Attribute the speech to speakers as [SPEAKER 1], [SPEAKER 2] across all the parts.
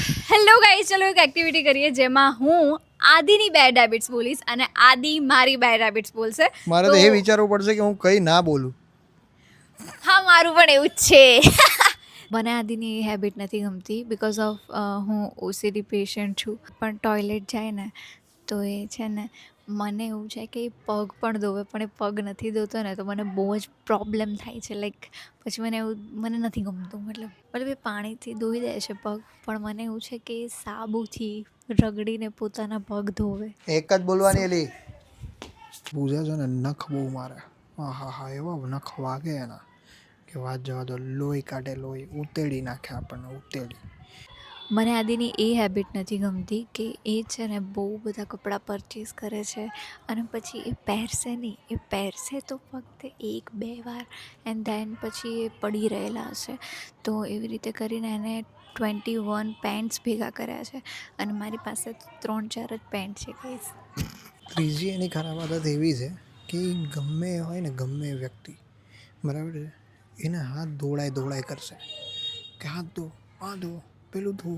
[SPEAKER 1] Hello guys, ચલો એક activity કરીએ જેમાં હું આદિની બેડ હેબિટ્સ બોલીશ અને આદિ મારી બેડ હેબિટ્સ બોલશે.
[SPEAKER 2] મારે તો એ વિચારવું પડશે કે હું કઈ ના બોલું.
[SPEAKER 1] હા, મારું પણ એવું જ છે. મને આદિની એ હેબિટ નથી ગમતી બિકોઝ ઓફ હું ઓસીડી પેશન્ટ છું. પણ ટોયલેટ જાય ને તો એ છે ને મને એવું છે કે એ પગ પણ ધોવે પણ એ પગ નથી ધોતો ને તો મને બહુ જ પ્રોબ્લેમ થાય છે. લાઈક પછી મને નથી ગમતું. મતલબ એ પાણીથી ધોઈ દે છે પગ, પણ મને એવું છે કે એ સાબુથી રગડીને પોતાના પગ ધોવે.
[SPEAKER 2] એક જ બોલવાની એલી પૂજા છે ને નખ બહુ મારે. હા એવા નખ વાગે એના કે વાત જવા દો. લોહી કાઢે, લોહી ઉતેડી નાખે આપણને, ઉતેડી.
[SPEAKER 1] મને આદિની એ હેબિટ નથી ગમતી કે એ છે ને બહુ બધા કપડાં પરચેસ કરે છે અને પછી એ પહેરશે નહીં. એ પહેરશે તો ફક્ત 1-2 વાર એન્ડ ધેન પછી એ પડી રહેલા હશે. તો એવી રીતે કરીને એને 21 પેન્ટ્સ ભેગા કર્યા છે અને મારી પાસે 3-4 જ પેન્ટ છે ગાઈસ.
[SPEAKER 2] ત્રીજી એની ખરાબ આદત એવી છે કે ગમે એ હોય ને, ગમે એ વ્યક્તિ, બરાબર છે, એને હાથ ધોળાય કરશે કે હાથ ધો, આ ધો, પેલું ધો,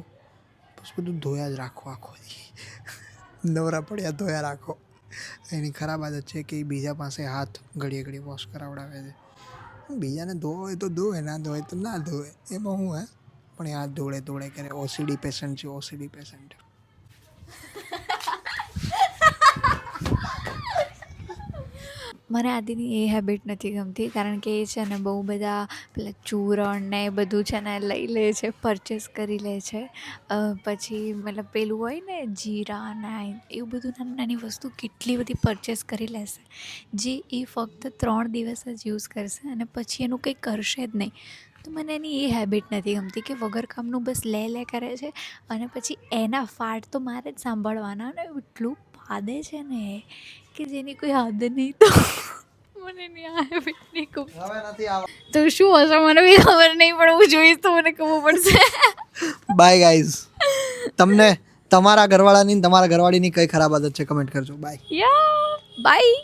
[SPEAKER 2] બસ બધું ધોયા જ રાખો આખો દી. નવરા પડ્યા ધોયા રાખો. એની ખરાબ આદત છે કે એ બીજા પાસે હાથ ઘડીએ વોશ કરાવડાવે છે. બીજાને ધોવા હોય તો ધોવે, ના ધોવાય તો ના ધોવે, એમાં હું પણ એ હાથ ધોળે કરે. ઓસીડી પેશન્ટ છે, ઓસીડી પેશન્ટ.
[SPEAKER 1] મને આદિની એ હેબિટ નથી ગમતી કારણ કે એ છે ને બહુ બધા પેલા ચૂરણ ને એ બધું છે ને લઈ લે છે, પરચેસ કરી લે છે. પછી મતલબ પેલું હોય ને જીરા ને એવું બધું નાની વસ્તુ કેટલી બધી પરચેસ કરી લેશે જે એ ફક્ત 3 દિવસ જ યુઝ કરશે અને પછી એનું કંઈ કરશે જ નહીં. તો મને એની એ હેબિટ નથી ગમતી કે વગર કામનું બસ લે કરે છે અને પછી એના ફાટ તો મારે જ સાંભળવાના ને. એટલું પાદે છે ને કે જેની કોઈ હદ નહીં. તો મને એની આ હેબિટ નહીં ગમતી.
[SPEAKER 2] હવે નથી આવા.
[SPEAKER 1] તો શું હશે મને બી ખબર નહીં, પણ હું જોઈશ તો મને ખબર પડશે.
[SPEAKER 2] By guys. તમને તમારા ઘરવાળાની તમારા ઘરવાળીની કઈ ખરાબ આદત છે કમેન્ટ કરજો. બાય.
[SPEAKER 1] Yeah by.